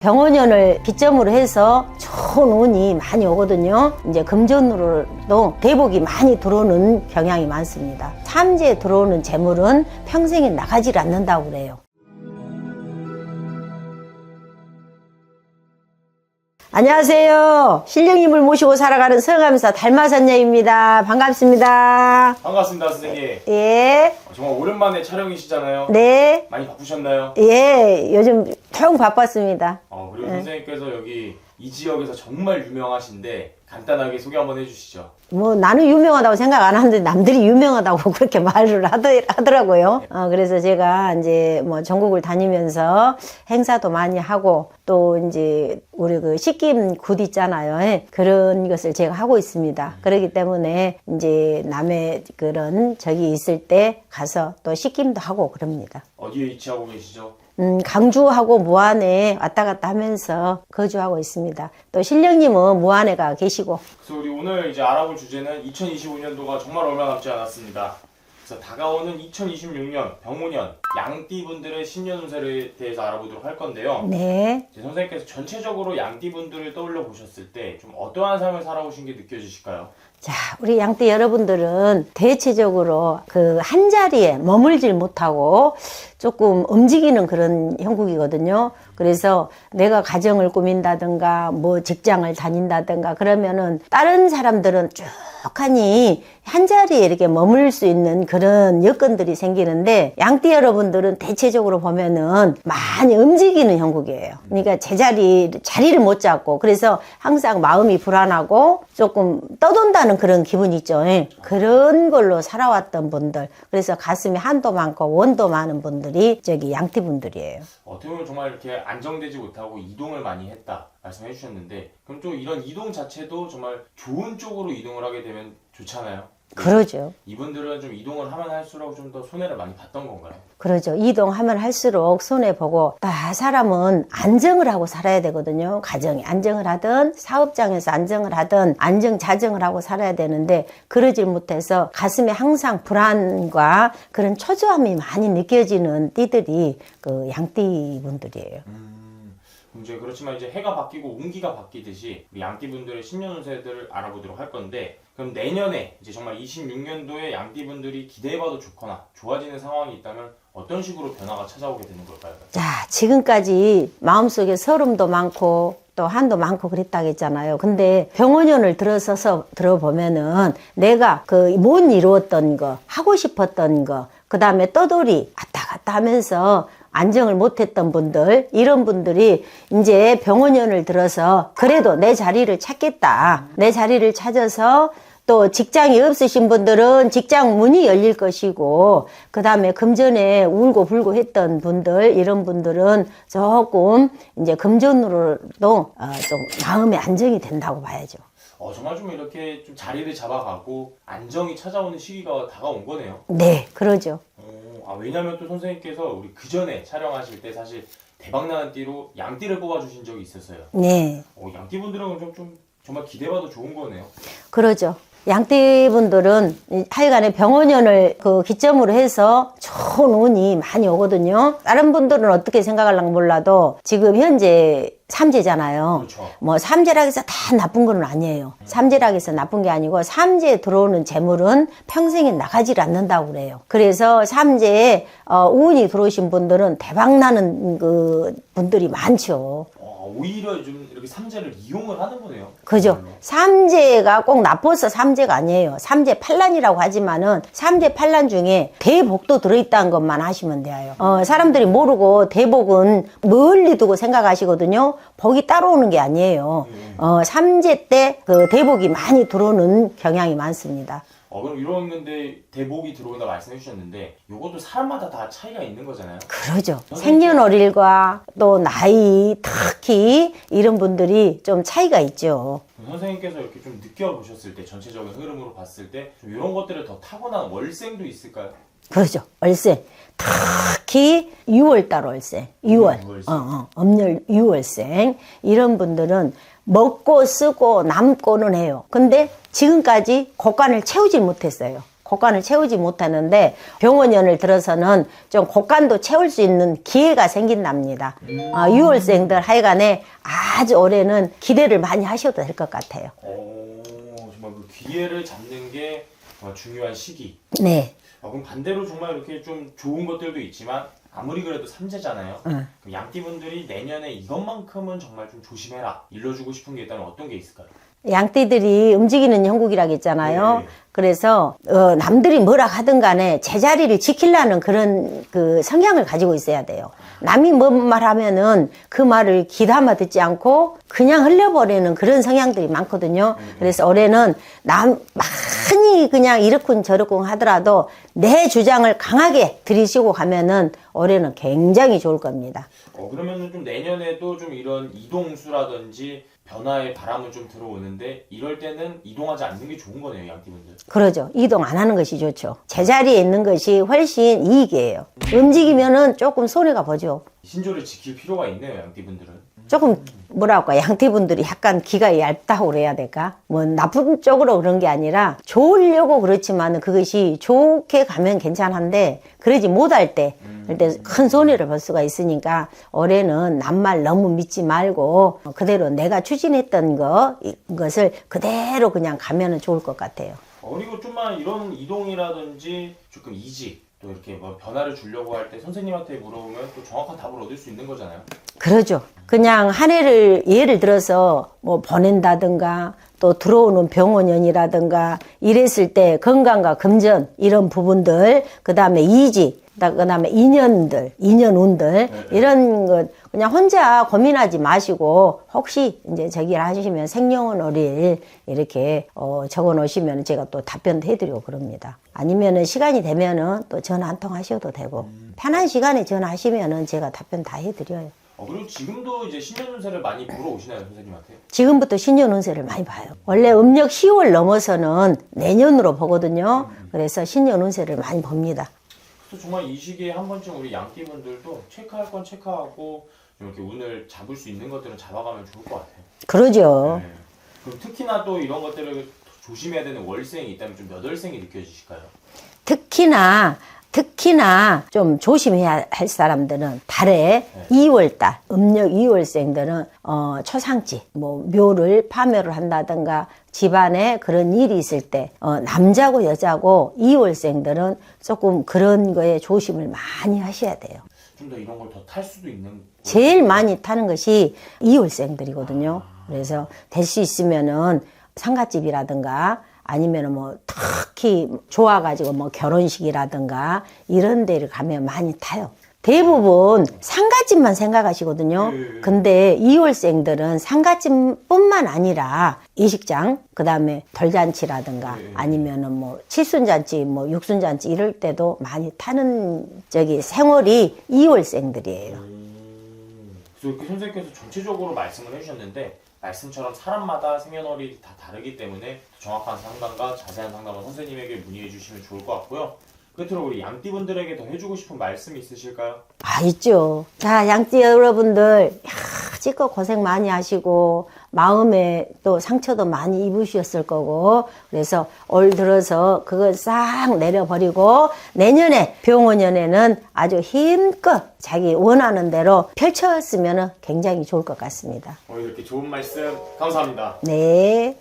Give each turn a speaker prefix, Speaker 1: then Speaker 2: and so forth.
Speaker 1: 병원연을 기점으로 해서 좋은 운이 많이 오거든요. 이제 금전으로도 대복이 많이 들어오는 경향이 많습니다. 삼재에 들어오는 재물은 평생에 나가질 않는다고 그래요. 안녕하세요. 신령님을 모시고 살아가는 성함사 달마선녀입니다. 반갑습니다.
Speaker 2: 반갑습니다, 선생님.
Speaker 1: 예.
Speaker 2: 정말 오랜만에 촬영이시잖아요.
Speaker 1: 네.
Speaker 2: 많이 바쁘셨나요?
Speaker 1: 예. 요즘 통 바빴습니다.
Speaker 2: 그리고 선생님께서 여기 이 지역에서 정말 유명하신데 간단하게 소개 한번 해주시죠.
Speaker 1: 뭐 나는 유명하다고 생각 안 하는데 남들이 유명하다고 그렇게 말을 하더라고요. 그래서 제가 이제 뭐 전국을 다니면서 행사도 많이 하고 또 이제 우리 그 식김 굿 있잖아요. 예. 그런 것을 제가 하고 있습니다. 그렇기 때문에 이제 남의 그런 적이 있을 때 가서 또 식김도 하고 그럽니다.
Speaker 2: 어디에 위치하고 계시죠?
Speaker 1: 강주하고 무안에 왔다 갔다 하면서 거주하고 있습니다. 또 신령님은 무안에 가 계시고.
Speaker 2: 그래서 우리 오늘 이제 알아볼 주제는 2025년도가 정말 얼마 남지 않았습니다. 그래서 다가오는 2026년 병오년 양띠분들의 신년 운세에 대해서 알아보도록 할 건데요.
Speaker 1: 네.
Speaker 2: 이제 선생님께서 전체적으로 양띠분들을 떠올려 보셨을 때 좀 어떠한 삶을 살아오신 게 느껴지실까요?
Speaker 1: 자, 우리 양띠 여러분들은 대체적으로 그 한 자리에 머물질 못하고 조금 움직이는 그런 형국이거든요. 그래서 내가 가정을 꾸민다든가 뭐 직장을 다닌다든가 그러면은 다른 사람들은 쭉 하니 한 자리에 이렇게 머물 수 있는 그런 여건들이 생기는데 양띠 여러분들은 대체적으로 보면은 많이 움직이는 형국이에요. 그러니까 자리를 못 잡고 그래서 항상 마음이 불안하고 조금 떠돈다는 그런 기분이 있죠. 그런 걸로 살아왔던 분들, 그래서 가슴에 한도 많고 원도 많은 분들이 저기 양띠 분들이에요.
Speaker 2: 어떻게 보면 정말 이렇게 안정되지 못하고 이동을 많이 했다 말씀해 주셨는데, 그럼 또 이런 이동 자체도 정말 좋은 쪽으로 이동을 하게 되면 좋잖아요.
Speaker 1: 그러죠.
Speaker 2: 이분들은 좀 이동을 하면 할수록 좀 더 손해를 많이 봤던 건가요?
Speaker 1: 그러죠. 이동하면 할수록 손해보고, 사람은 안정을 하고 살아야 되거든요. 가정에 안정을 하든 사업장에서 안정을 하든 안정자정을 하고 살아야 되는데 그러질 못해서 가슴에 항상 불안과 그런 초조함이 많이 느껴지는 띠들이 그 양띠 분들이에요.
Speaker 2: 이제 그렇지만 이제 해가 바뀌고 운기가 바뀌듯이 우리 양띠분들의 신년 운세들을 알아보도록 할 건데, 그럼 내년에 이제 정말 26년도에 양띠분들이 기대해봐도 좋거나 좋아지는 상황이 있다면 어떤 식으로 변화가 찾아오게 되는 걸까요? 자, 지금까지
Speaker 1: 마음속에 서름도 많고 또 한도 많고 그랬다고 했잖아요. 근데 병원연을 들어보면은 내가 그 못 이루었던 거, 하고 싶었던 거, 그 다음에 떠돌이 왔다 갔다 하면서 안정을 못했던 분들, 이런 분들이 이제 병원연을 들어서 그래도 내 자리를 찾겠다. 내 자리를 찾아서 또 직장이 없으신 분들은 직장 문이 열릴 것이고, 그 다음에 금전에 울고 불고 했던 분들, 이런 분들은 조금 이제 금전으로도 좀 마음의 안정이 된다고 봐야죠.
Speaker 2: 정말 좀 이렇게 좀 자리를 잡아가고 안정이 찾아오는 시기가 다가온 거네요.
Speaker 1: 네, 그러죠.
Speaker 2: 왜냐면 또 선생님께서 우리 그 전에 촬영하실 때 사실 대박나는 띠로 양띠를 뽑아주신 적이 있었어요.
Speaker 1: 네.
Speaker 2: 양띠분들은 좀 정말 기대봐도 좋은 거네요.
Speaker 1: 그러죠. 양띠분들은 하여간에 병원연을 그 기점으로 해서 좋은 운이 많이 오거든요. 다른 분들은 어떻게 생각할랑 몰라도 지금 현재 삼재잖아요.
Speaker 2: 그렇죠.
Speaker 1: 뭐 삼재라고 해서 다 나쁜 건 아니에요. 삼재라고 해서 나쁜 게 아니고 삼재에 들어오는 재물은 평생에 나가질 않는다고 그래요. 그래서 삼재에 운이 들어오신 분들은 대박나는 그 분들이 많죠.
Speaker 2: 오히려 좀 이렇게 삼재를 이용을 하는 거네요.
Speaker 1: 그죠. 삼재가 꼭 나빠서 삼재가 아니에요. 삼재 팔란이라고 하지만은 삼재 팔란 중에 대복도 들어있다는 것만 하시면 돼요. 사람들이 모르고 대복은 멀리 두고 생각하시거든요. 복이 따라오는 게 아니에요. 삼재 때 그 대복이 많이 들어오는 경향이 많습니다.
Speaker 2: 그럼 이러는데 대복이 들어온다 말씀해 주셨는데 이것도 사람마다 다 차이가 있는 거잖아요.
Speaker 1: 그러죠. 생년월일과 또 나이, 특히 이런 분들이 좀 차이가 있죠.
Speaker 2: 선생님께서 이렇게 좀 느껴보셨을 때 전체적인 흐름으로 봤을 때 좀 이런 것들을 더 타고난 월생도 있을까요?
Speaker 1: 그러죠. 월생. 특히 6월달 월생. 6월. 음력 6월생. 이런 분들은 먹고 쓰고 남고는 해요. 근데 지금까지 곡간을 채우질 못했어요. 곳간을 채우지 못하는데 병원연을 들어서는 좀 곳간도 채울 수 있는 기회가 생긴답니다. 유월생들 하여간에 아주 올해는 기대를 많이 하셔도 될 것 같아요.
Speaker 2: 정말 그 기회를 잡는 게 정말 중요한 시기.
Speaker 1: 네.
Speaker 2: 그럼 반대로 정말 이렇게 좀 좋은 것들도 있지만 아무리 그래도 삼재잖아요. 그럼 양띠분들이 내년에 이것만큼은 정말 좀 조심해라, 일러주고 싶은 게 있다면 어떤 게 있을까요?
Speaker 1: 양띠들이 움직이는 형국이라고 했잖아요.
Speaker 2: 네.
Speaker 1: 그래서 남들이 뭐라 하든 간에 제자리를 지키려는 그런 그 성향을 가지고 있어야 돼요. 남이 뭔 말하면은 그 말을 귀담아 듣지 않고 그냥 흘려버리는 그런 성향들이 많거든요. 그래서 올해는 많이 그냥 이렇군 저렇군 하더라도 내 주장을 강하게 들이쉬고 가면은 올해는 굉장히 좋을 겁니다.
Speaker 2: 그러면은 좀 내년에도 좀 이런 이동수라든지 변화의 바람은 좀 들어오는데 이럴 때는 이동하지 않는 게 좋은 거네요, 양띠분들.
Speaker 1: 그러죠. 이동 안 하는 것이 좋죠. 제자리에 있는 것이 훨씬 이익이에요. 움직이면은 조금 손해가 보죠.
Speaker 2: 신조를 지킬 필요가 있네요, 양띠분들은.
Speaker 1: 조금 뭐랄까 양띠분들이 약간 기가 얇다고 그래야 될까? 뭐 나쁜 쪽으로 그런 게 아니라 좋으려고 그렇지만 그것이 좋게 가면 괜찮은데 그러지 못할 때 그때 큰 손해를 볼 수가 있으니까 올해는 남말 너무 믿지 말고 그대로 내가 추진했던 것을 그대로 그냥 가면은 좋을 것 같아요.
Speaker 2: 그리고 좀만 이런 이동이라든지 조금 이직 또 이렇게 뭐 변화를 주려고 할 때 선생님한테 물어보면 또 정확한 답을 얻을 수 있는 거잖아요.
Speaker 1: 그러죠. 그냥 한 해를 예를 들어서 뭐 보낸다든가 또 들어오는 병원연이라든가 이랬을 때 건강과 금전 이런 부분들 그다음에 이직 그다음에 인연운들 이런 것 그냥 혼자 고민하지 마시고 혹시 이제 저기를 하시면 생년월 월일 이렇게 적어 놓으시면 제가 또 답변도 해드리고 그럽니다. 아니면은 시간이 되면은 또 전화 한 통 하셔도 되고 편한 시간에 전화하시면은 제가 답변 다 해드려요.
Speaker 2: 그리고 지금도 이제 신년운세를 많이 보러 오시나요, 선생님한테?
Speaker 1: 지금부터 신년운세를 많이 봐요. 원래 음력 10월 넘어서는 내년으로 보거든요. 그래서 신년운세를 많이 봅니다.
Speaker 2: 그래서 정말 이 시기에 한 번쯤 우리 양띠분들도 체크할 건 체크하고 좀 이렇게 운을 잡을 수 있는 것들은 잡아가면 좋을 것 같아요.
Speaker 1: 그러죠.
Speaker 2: 네. 그럼 특히나 또 이런 것들을 조심해야 되는 월생이 있다면 좀 몇 월생이 느껴지실까요?
Speaker 1: 특히나 좀 조심해야 할 사람들은 달에 2월달 음력 2월생들은 초상집 뭐 묘를 파묘를 한다든가 집안에 그런 일이 있을 때 남자고 여자고 2월생들은 조금 그런 거에 조심을 많이 하셔야 돼요.
Speaker 2: 좀 더 이런 걸 더 탈 수도 있는
Speaker 1: 제일 많이 타는 것이 2월생들이거든요. 그래서 될 수 있으면은 상갓집이라든가 아니면은 뭐 특히 좋아가지고 뭐 결혼식이라든가 이런 데를 가면 많이 타요. 대부분 상갓집만 생각하시거든요. 근데 2월생들은 상갓집뿐만 아니라 이식장, 그 다음에 돌잔치라든가 아니면은 뭐 칠순잔치, 뭐 육순잔치 이럴 때도 많이 타는 생월이 2월생들이에요.
Speaker 2: 그래서 이렇게 선생님께서 전체적으로 말씀을 해주셨는데 말씀처럼 사람마다 생년월일이 다 다르기 때문에 정확한 상담과 자세한 상담은 선생님에게 문의해 주시면 좋을 것 같고요. 끝으로 우리 양띠분들에게 더 해주고 싶은 말씀 있으실까요?
Speaker 1: 있죠. 자, 양띠 여러분들, 지껏 고생 많이 하시고, 마음에 또 상처도 많이 입으셨을 거고, 그래서 올 들어서 그걸 싹 내려버리고, 내년에 병원연에는 아주 힘껏 자기 원하는 대로 펼쳤으면 굉장히 좋을 것 같습니다.
Speaker 2: 이렇게 좋은 말씀 감사합니다.
Speaker 1: 네.